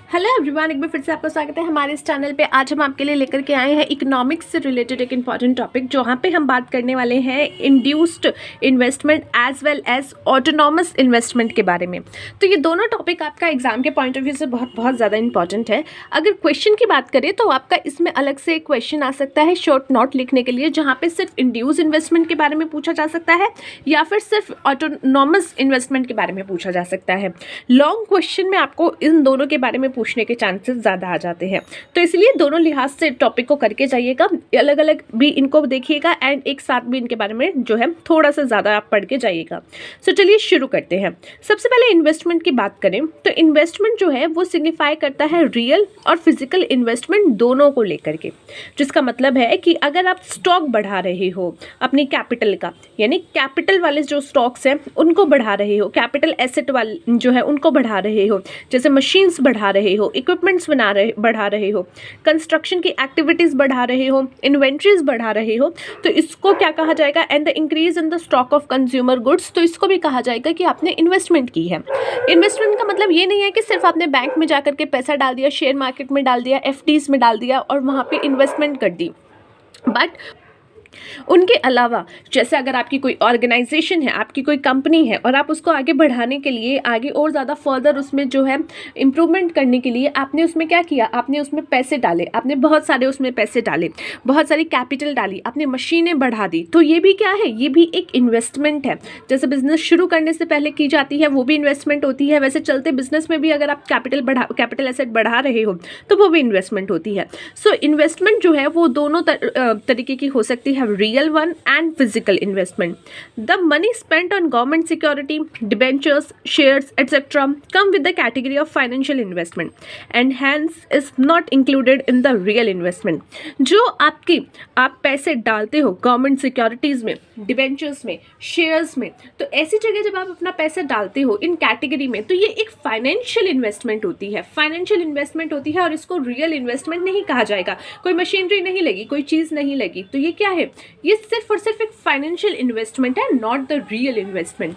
Hello everyone, एक बार फिर से आपका स्वागत है हमारे इस चैनल पे। आज हम आपके लिए लेकर के आए हैं इकोनॉमिक्स से रिलेटेड एक इंपॉर्टेंट टॉपिक, जहाँ पे हम बात करने वाले हैं induced investment as well as autonomous investment के बारे में। तो ये दोनों टॉपिक आपका एग्जाम के पॉइंट ऑफ व्यू से बहुत बहुत ज़्यादा इंपॉर्टेंट है। अगर क्वेश्चन की बात करें तो आपका इसमें अलग से एक क्वेश्चन आ सकता है शॉर्ट नोट लिखने के लिए, जहाँ पे सिर्फ इंड्यूस इन्वेस्टमेंट के बारे में पूछा जा सकता है या फिर सिर्फ ऑटोनॉमस इन्वेस्टमेंट के बारे में पूछा जा सकता है। लॉन्ग क्वेश्चन में आपको इन दोनों के बारे में पूछने के चांसेस ज़्यादा आ जाते हैं, तो इसलिए दोनों लिहाज से टॉपिक को करके जाइएगा, अलग अलग भी इनको देखिएगा एंड एक साथ भी इनके बारे में जो है थोड़ा सा ज़्यादा आप पढ़ के जाइएगा। सो चलिए शुरू करते हैं। सबसे पहले इन्वेस्टमेंट की बात करें तो इन्वेस्टमेंट जो है वो सिग्निफाई करता है रियल और फिजिकल इन्वेस्टमेंट दोनों को लेकर के, जिसका मतलब है कि अगर आप स्टॉक बढ़ा रहे हो अपनी कैपिटल का, यानी कैपिटल वाले जो स्टॉक्स हैं उनको बढ़ा रहे हो, कैपिटल एसेट वाले जो है उनको बढ़ा रहे हो, जैसे मशीन्स बढ़ा रहे हो, इक्विपमेंट्स बढ़ा रहे हो, कंस्ट्रक्शन की एक्टिविटीज़ बढ़ा रहे हो, इन्वेंट्रीज बढ़ा रहे हो, तो इसको क्या कहा जाएगा? And the increase in the stock of consumer goods, तो इसको भी कहा जाएगा कि आपने इन्वेस्टमेंट की है। इन्वेस्टमेंट का मतलब ये नहीं है कि सिर्फ आपने बैंक में जाकर के पैसा डाल दिया, शेयर मार्केट में डाल दिया, एफडीज में डाल दिया और वहाँ पे इन्वेस्टमेंट कर दी, बट उनके अलावा जैसे अगर आपकी कोई ऑर्गेनाइजेशन है, आपकी कोई कंपनी है और आप उसको आगे बढ़ाने के लिए, आगे और ज़्यादा फर्दर उसमें जो है इम्प्रूवमेंट करने के लिए आपने उसमें क्या किया? आपने उसमें पैसे डाले, आपने बहुत सारे उसमें पैसे डाले, बहुत सारी कैपिटल डाली, आपने मशीनें बढ़ा दी, तो ये भी क्या है? ये भी एक इन्वेस्टमेंट है। जैसे बिजनेस शुरू करने से पहले की जाती है वो भी इन्वेस्टमेंट होती है, वैसे चलते बिजनेस में भी अगर आप कैपिटल एसेट बढ़ा रहे हो तो वो भी इन्वेस्टमेंट होती है। सो इन्वेस्टमेंट जो है वो दोनों तरीके की हो सकती है, real one and physical investment. The money spent on government security, debentures, shares, etc. come with the category of financial investment and hence is not included in the real investment. जो आप पैसे डालते हो गवर्नमेंट सिक्योरिटीज में, debentures में, shares में, तो ऐसी जगह जब आप अपना पैसा डालते हो इन कैटेगरी में, तो ये एक फाइनेंशियल इन्वेस्टमेंट होती है, फाइनेंशियल इन्वेस्टमेंट होती है और इसको रियल इन्वेस्टमेंट नहीं कहा जाएगा। कोई मशीनरी नहीं लगी, कोई चीज़ नहीं लगी, तो ये क्या है? ये सिर्फ और सिर्फ एक फाइनेंशियल इन्वेस्टमेंट है, not the real investment.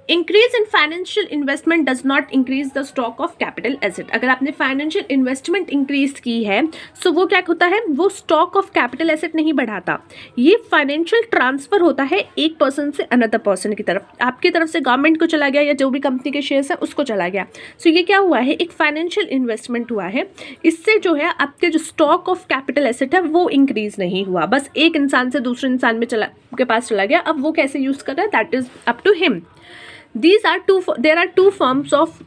Increase in financial investment does not increase the stock of capital asset. अगर आपने फाइनेंशियल इन्वेस्टमेंट इंक्रीज की है सो वो क्या होता है? वो स्टॉक ऑफ कैपिटल एसेट नहीं बढ़ाता, ये फाइनेंशियल ट्रांसफर होता है एक पर्सन से अनदर पर्सन की तरफ, आपकी तरफ से गवर्नमेंट को चला गया या जो भी कंपनी के शेयर्स है उसको चला गया। सो ये क्या हुआ है? एक फाइनेंशियल इन्वेस्टमेंट हुआ है। इससे जो है आपके जो स्टॉक ऑफ कैपिटल एसेट है वो इंक्रीज नहीं हुआ, बस एक इंसान से दूसरे इंसान में के पास चला गया। अब वो कैसे यूज कर रहा है that is up to him. There are two forms of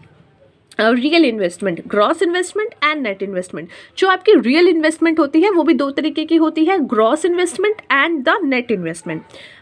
real investment, gross investment and net investment. जो आपकी रियल इन्वेस्टमेंट होती है वो भी दो तरीके की होती है, gross investment and the net investment.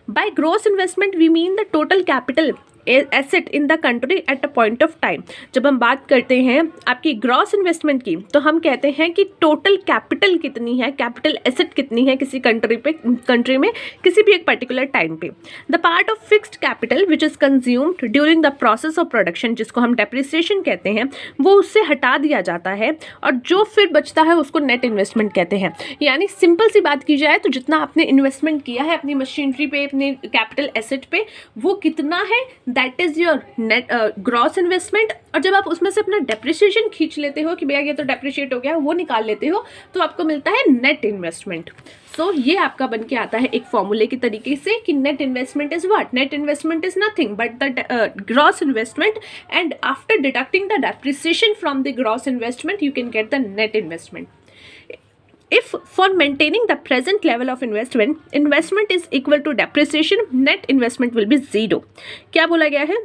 By gross investment we mean the total capital asset in the country at a point of time. जब हम बात करते हैं आपकी ग्रॉस इन्वेस्टमेंट की तो हम कहते हैं कि टोटल कैपिटल कितनी है, कैपिटल एसेट कितनी है किसी कंट्री में किसी भी एक पर्टिकुलर टाइम पे। The part of fixed capital which is consumed during the process of production, जिसको हम डेप्रिसिएशन कहते हैं, वो उससे हटा दिया जाता है और जो फिर बचता है उसको नेट इन्वेस्टमेंट कहते हैं। यानी सिंपल सी बात की जाए तो जितना आपने इन्वेस्टमेंट किया है अपनी मशीनरी पे, अपने कैपिटल एसेट पे, वो कितना है that is your net gross investment. और जब आप उसमें से अपना डेप्रिसिएशन खींच लेते हो कि भैया ये तो डेप्रिशिएट हो गया, वो निकाल लेते हो, तो आपको मिलता है नेट इन्वेस्टमेंट। सो ये आपका बन के आता है एक फॉर्मूले के तरीके से कि net investment is what? Net investment is nothing but the gross investment and after deducting the depreciation from the gross investment you can get the net investment. If for maintaining the present level of investment is equal to depreciation, net investment will be zero. क्या बोला गया है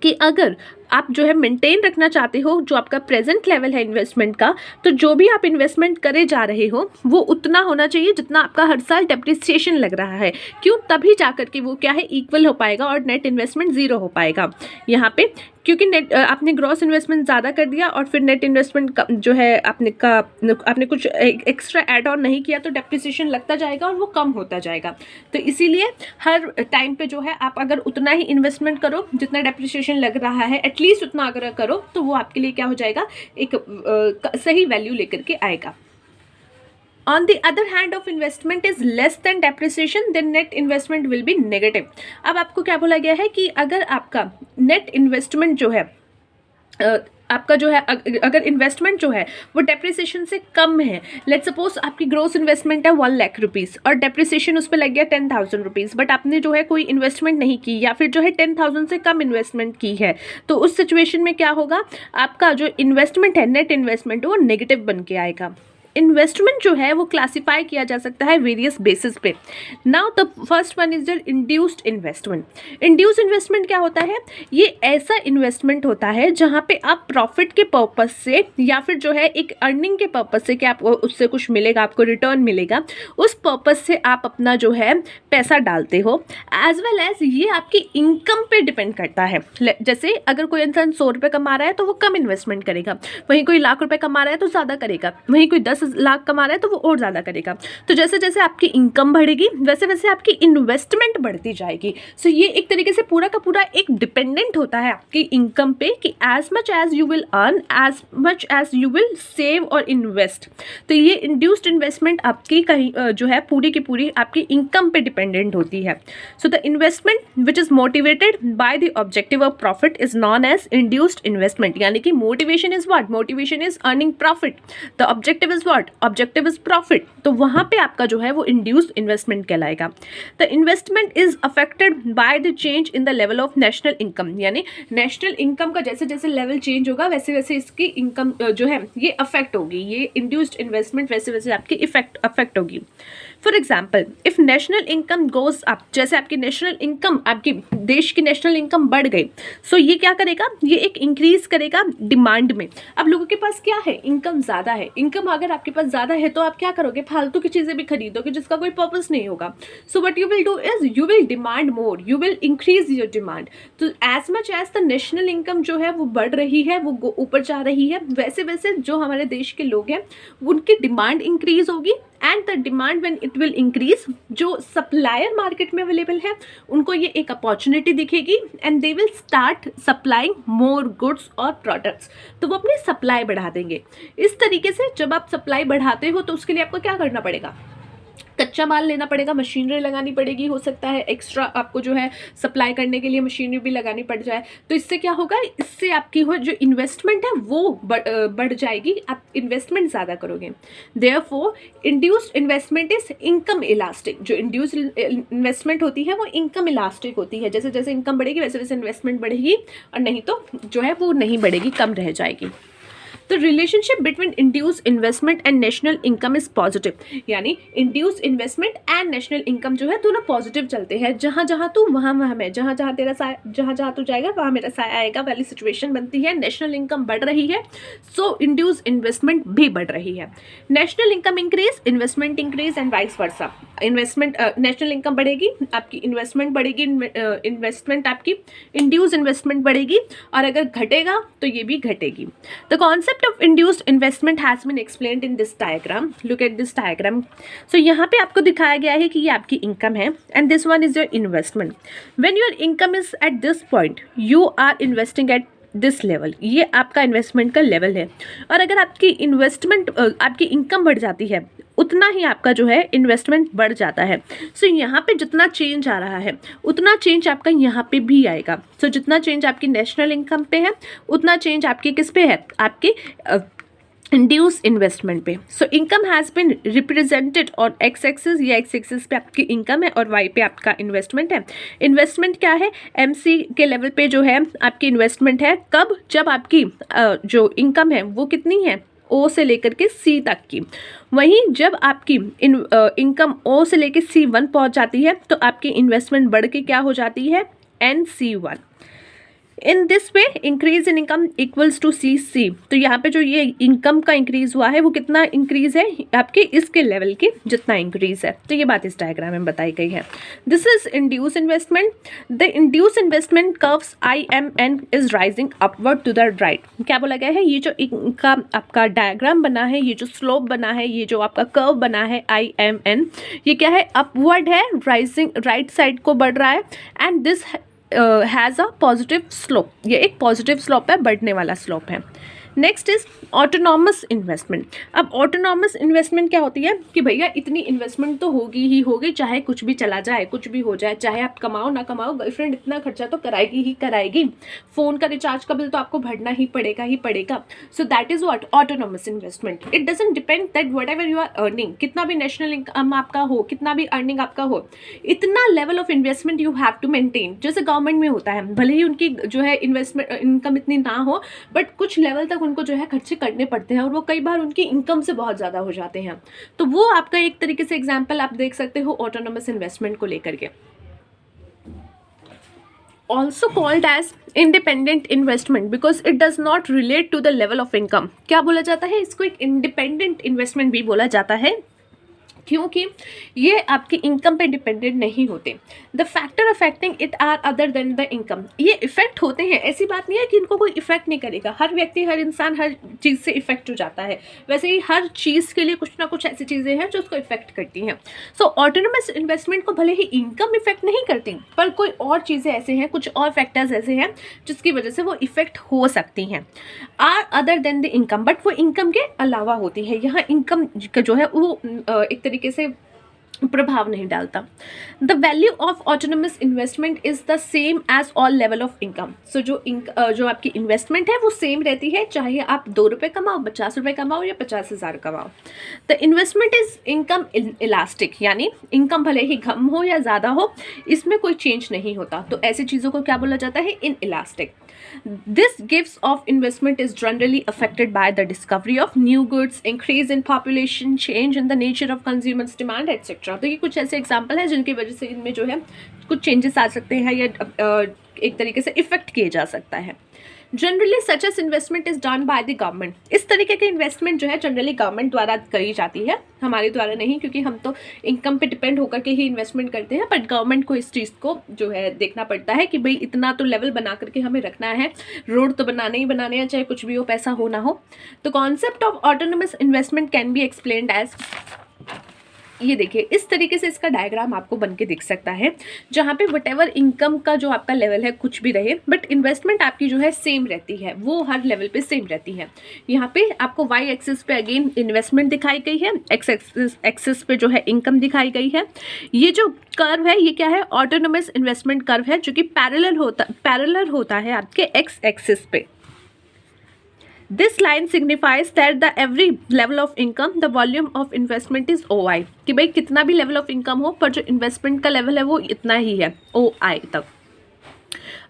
कि अगर आप जो है maintain रखना चाहते हो जो आपका प्रेजेंट लेवल है इन्वेस्टमेंट का, तो जो भी आप इन्वेस्टमेंट करे जा रहे हो वो उतना होना चाहिए जितना आपका हर साल डेप्रिसिएशन लग रहा है। क्यों? तभी जाकर के वो क्या है इक्वल हो पाएगा और नेट इन्वेस्टमेंट जीरो हो पाएगा यहाँ पे, क्योंकि आपने ग्रॉस इन्वेस्टमेंट ज़्यादा कर दिया और फिर नेट इन्वेस्टमेंट जो है आपने कुछ एक्स्ट्रा ऐड ऑन नहीं किया तो डेप्रिसिएशन लगता जाएगा और वो कम होता जाएगा। तो इसीलिए हर टाइम पे जो है आप अगर उतना ही इन्वेस्टमेंट करो जितना डेप्रिसिएशन लग रहा है, एटलीस्ट उतना अगर करो, तो वो आपके लिए क्या हो जाएगा? एक सही वैल्यू लेकर के आएगा। On the other hand of investment is less than depreciation, then net investment will be negative. अब आपको क्या बोला गया है कि अगर आपका नेट इन्वेस्टमेंट जो है आपका जो है अगर इन्वेस्टमेंट जो है वो डेप्रिसिएशन से कम है, लेट्स सपोज आपकी ग्रोस इन्वेस्टमेंट है 1 लाख रुपीज़ और डेप्रिसिएशन उस पर लग गया 10,000 रुपीज़, बट आपने जो है कोई इन्वेस्टमेंट नहीं की या फिर जो है 10,000 से कम इन्वेस्टमेंट की है, तो उस सिचुएशन में क्या होगा, आपका जो इन्वेस्टमेंट है, नेट इन्वेस्टमेंट, वो नेगेटिव बन के आएगा। इन्वेस्टमेंट जो है वो क्लासिफाई किया जा सकता है वेरियस बेसिस पे। Now the first one is the induced investment. Induced investment क्या होता है, ये ऐसा इन्वेस्टमेंट होता है जहाँ पे आप प्रॉफिट के पर्पस से या फिर जो है एक अर्निंग के पर्पस से कि आपको उससे कुछ मिलेगा, आपको रिटर्न मिलेगा, उस पर्पस से आप अपना जो है पैसा डालते हो, एज वेल एज ये आपकी इनकम पे डिपेंड करता है। जैसे अगर कोई इंसान 100 रुपये कमा रहा है तो वो कम इन्वेस्टमेंट करेगा, वहीं कोई लाख रुपये कमा रहा है तो ज़्यादा करेगा, वहीं कोई 10 लाख कमा रहा है तो वो और ज़्यादा करेगा। तो जैसे जैसे आपकी इनकम बढ़ेगी वैसे वैसे आपकी इन्वेस्टमेंट बढ़ती जाएगी। सो ये एक तरीके से पूरा का पूरा एक डिपेंडेंट होता है आपकी इनकम पे कि as much as you will earn, as much as you will save और इन्वेस्ट। तो ये इंड्यूस्ड इन्वेस्टमेंट आपकी कहीं जो है पूरी की पूरी आपकी इनकम पे डिपेंडेंट होती है। So the investment which is motivated by the objective of profit is known as induced investment. यानी कि motivation is what, motivation is earning profit, the objective is what, objective is profit. तो वहां पे आपका जो है वो इंड्यूस्ड इन्वेस्टमेंट कहलाएगा। The investment is affected by the change in the level of national income. यानी नेशनल इनकम का जैसे जैसे लेवल चेंज होगा वैसे वैसे इसकी इनकम जो है ये अफेक्ट होगी, ये इंड्यूस्ड इन्वेस्टमेंट वैसे वैसे आपकी अफेक्ट होगी। For example, if national income goes up, जैसे आपकी नेशनल इनकम, आपकी देश की नेशनल इनकम बढ़ गई, सो ये क्या करेगा, ये एक इंक्रीज करेगा डिमांड में। अब लोगों के पास क्या है, इनकम ज़्यादा है। इनकम अगर आपके पास ज़्यादा है तो आप क्या करोगे, फालतू की चीज़ें भी खरीदोगे जिसका कोई पर्पस नहीं होगा। So what you will do is you will demand more, you will increase your demand. तो as much as the national income जो है वो बढ़ रही है, वो ऊपर जा रही है, वैसे वैसे जो हमारे देश के लोग हैं उनकी डिमांड इंक्रीज होगी। And the demand when it will increase, जो सप्लायर मार्केट में अवेलेबल है उनको ये एक अपॉर्चुनिटी दिखेगी and they will start supplying more goods और प्रोडक्ट्स। तो वो अपनी सप्लाई बढ़ा देंगे। इस तरीके से जब आप सप्लाई बढ़ाते हो तो उसके लिए आपको क्या करना पड़ेगा, कच्चा माल लेना पड़ेगा, मशीनरी लगानी पड़ेगी, हो सकता है एक्स्ट्रा आपको जो है सप्लाई करने के लिए मशीनरी भी लगानी पड़ जाए। तो इससे क्या होगा, इससे आपकी हो जो इन्वेस्टमेंट है वो बढ़ जाएगी, आप इन्वेस्टमेंट ज़्यादा करोगे। Therefore induced investment is income elastic. जो इंड्यूस्ड इन्वेस्टमेंट होती है वो इनकम इलास्टिक होती है, जैसे जैसे इनकम बढ़ेगी वैसे वैसे इन्वेस्टमेंट बढ़ेगी, और नहीं तो जो है वो नहीं बढ़ेगी, कम रह जाएगी। The relationship between induced investment and national income is positive। यानी induced investment and national income जो है दोनों पॉजिटिव चलते हैं। जहाँ जहाँ तू वहाँ वहाँ मैं, जहाँ जहाँ तेरा साया, जहाँ जहाँ तू जाएगा वहाँ मेरा साया आएगा वाली सिचुएशन बनती है। नेशनल इनकम बढ़ रही है, सो इंड्यूस्ड इन्वेस्टमेंट भी बढ़ रही है। National income increase, investment increase and vice versa. Investment national income बढ़ेगी, आपकी इन्वेस्टमेंट बढ़ेगी, इन्वेस्टमेंट आपकी इंड्यूस्ड इन्वेस्टमेंट बढ़ेगी, और अगर घटेगा तो ये भी घटेगी। The concept of induced investment has been explained in this diagram. Look at this diagram. So यहाँ पे आपको दिखाया गया है कि ये आपकी इनकम है and this one is your investment. When your income is at this point, you are investing at this level, ये आपका इन्वेस्टमेंट का लेवल है। और अगर आपकी इन्वेस्टमेंट आपकी इनकम बढ़ जाती है उतना ही आपका जो है इन्वेस्टमेंट बढ़ जाता है। सो यहाँ पे जितना चेंज आ रहा है उतना चेंज आपका यहाँ पे भी आएगा। सो जितना चेंज आपकी नेशनल इनकम पे है उतना चेंज आपकी किस पे है, आपके इंड्यूस इन्वेस्टमेंट पे। So income has been represented on x axis, या एक्स एक्सिस पे आपकी इनकम है और वाई पे आपका इन्वेस्टमेंट है। इन्वेस्टमेंट क्या है, एमसी के लेवल पे जो है आपकी इन्वेस्टमेंट है, कब, जब आपकी जो इनकम है वो कितनी है, ओ से लेकर के सी तक की। वहीं जब आपकी इनकम ओ से लेकर C1 पहुंच जाती है तो आपकी इन्वेस्टमेंट बढ़ के क्या हो जाती है, NC1। In this way increase in income equals to CC। तो यहाँ पे जो ये इनकम का इंक्रीज हुआ है वो कितना इंक्रीज है, आपके इसके लेवल के जितना इंक्रीज है। तो ये बात इस डायग्राम में बताई गई है। This is induce investment. The induce investment curves IMN is rising upward to the right. क्या बोला गया है, ये जो इनका आपका डायग्राम बना है, ये जो स्लोप बना है, ये जो आपका कर्व बना है IMN, ये क्या है, अपवर्ड है, राइजिंग राइट साइड को बढ़ रहा है। And this has a positive slope, ये एक पॉजिटिव स्लोप है, बढ़ने वाला स्लोप है। Next is autonomous investment. अब ऑटोनॉमस इन्वेस्टमेंट क्या होती है कि भैया इतनी इन्वेस्टमेंट तो होगी ही होगी, चाहे कुछ भी चला जाए, कुछ भी हो जाए, चाहे आप कमाओ ना कमाओ, गर्लफ्रेंड इतना खर्चा तो कराएगी ही कराएगी, फ़ोन का रिचार्ज का बिल तो आपको भरना ही पड़ेगा। So that is what autonomous investment. It doesn't depend that whatever you are earning, कितना भी नेशनल इनकम आपका हो, कितना भी अर्निंग आपका हो, इतना level of investment you have to maintain. जैसे गवर्नमेंट में होता है, भले ही उनकी जो है इन्वेस्टमेंट इनकम इतनी ना हो, बट कुछ लेवल तक उनको जो है खर्चे करने पड़ते हैं, और वो कई बार उनकी इनकम से बहुत ज़्यादा हो जाते हैं। तो वो आपका एक तरीके से एग्जाम्पल आप देख सकते हो ऑटोनॉमस इन्वेस्टमेंट को लेकर के। Also called as independent investment because it does not relate to the level of income। क्या बोला जाता है इसको? एक इंडिपेंडेंट इन्वेस्टमेंट भी बोला जाता है, क्योंकि ये आपकी इनकम पे डिपेंडेंट नहीं होते। The factor affecting it are other than the income. ये इफेक्ट होते हैं, ऐसी बात नहीं है कि इनको कोई इफेक्ट नहीं करेगा। हर व्यक्ति, हर इंसान हर चीज़ से इफेक्ट हो जाता है, वैसे ही हर चीज़ के लिए कुछ ना कुछ ऐसी चीज़ें हैं जो उसको इफेक्ट करती हैं। सो ऑटोनोमस इन्वेस्टमेंट को भले ही इनकम इफेक्ट नहीं करती, पर कोई और चीज़ें ऐसे हैं, कुछ और फैक्टर्स ऐसे हैं जिसकी वजह से वो इफेक्ट हो सकती हैं, are other than the income, but वो इनकम के अलावा होती है। यहाँ इनकम का जो है वो एक तरीके से प्रभाव नहीं डालता। The value of autonomous investment is the same as all level of income. So जो आपकी इन्वेस्टमेंट है वो सेम रहती है, चाहे आप 2 रुपये कमाओ, 50 रुपये कमाओ या 50,000 कमाओ। The investment is income elastic, यानी इनकम भले ही कम हो या ज़्यादा हो, इसमें कोई चेंज नहीं होता। तो ऐसी चीज़ों को क्या बोला जाता है? In elastic. This gives of investment is generally affected by the discovery of new goods, increase in population, change in the nature of consumers' demand, etc. तो ये कुछ ऐसे एग्जाम्पल हैं जिनकी वजह से इनमें जो है कुछ चेंजेस आ सकते हैं या एक तरीके से इफेक्ट किए जा सकता है। Generally such as investment is done by the government. इस तरीके की इन्वेस्टमेंट जो है जनरली गवर्नमेंट द्वारा करी जाती है, हमारे द्वारा नहीं, क्योंकि हम तो इनकम पे डिपेंड होकर के ही इन्वेस्टमेंट करते हैं। बट गवर्नमेंट को इस चीज़ को जो है देखना पड़ता है कि भाई इतना तो लेवल बना करके हमें रखना है, रोड तो बनाने ही बनाने हैं, चाहे कुछ भी हो, पैसा हो ना हो। तो concept of autonomous investment can be explained as, ये देखिए इस तरीके से इसका डायग्राम आपको बन के दिख सकता है, जहाँ पे वटेवर इनकम का जो आपका लेवल है कुछ भी रहे, बट इन्वेस्टमेंट आपकी जो है सेम रहती है, वो हर लेवल पे सेम रहती है। यहाँ पे आपको वाई एक्सिस पे अगेन इन्वेस्टमेंट दिखाई गई है, एक्स एक्सिस पे जो है इनकम दिखाई गई है। ये जो कर्व है ये क्या है? ऑटोनोमस इन्वेस्टमेंट कर्व है, जो कि पैरेलल होता है आपके एक्स एक्सिस पे। This line signifies that the every level of income, the volume of investment is OI। कि भाई कितना भी level of income हो, पर जो investment का level है वो इतना ही है, OI तक।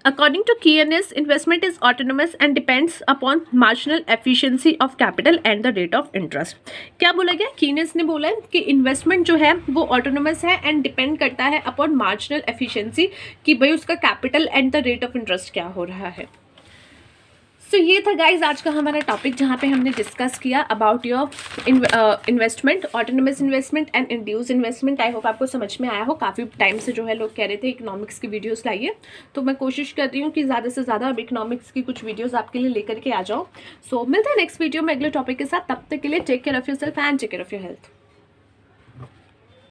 According to Keynes, investment is autonomous and depends upon marginal efficiency of capital and the rate of interest। क्या बोला गया? Keynes ने बोला कि investment जो है वो autonomous है and depend करता है upon marginal efficiency, कि भाई उसका capital and the rate of interest क्या हो रहा है। तो ये था गाइज आज का हमारा टॉपिक, जहाँ पे हमने डिस्कस किया about your investment, autonomous investment and induce investment. I hope आपको समझ में आया हो। काफ़ी टाइम से जो है लोग कह रहे थे इकोनॉमिक्स की वीडियोस लाइए, तो मैं कोशिश करती हूँ कि ज़्यादा से ज़्यादा अब इकोनॉमिक्स की कुछ वीडियोज़ आपके लिए लेकर के आ जाओ। सो मिलते हैं नेक्स्ट वीडियो में अगले टॉपिक के साथ। तब तक के लिए take care of yourself and take care of your health.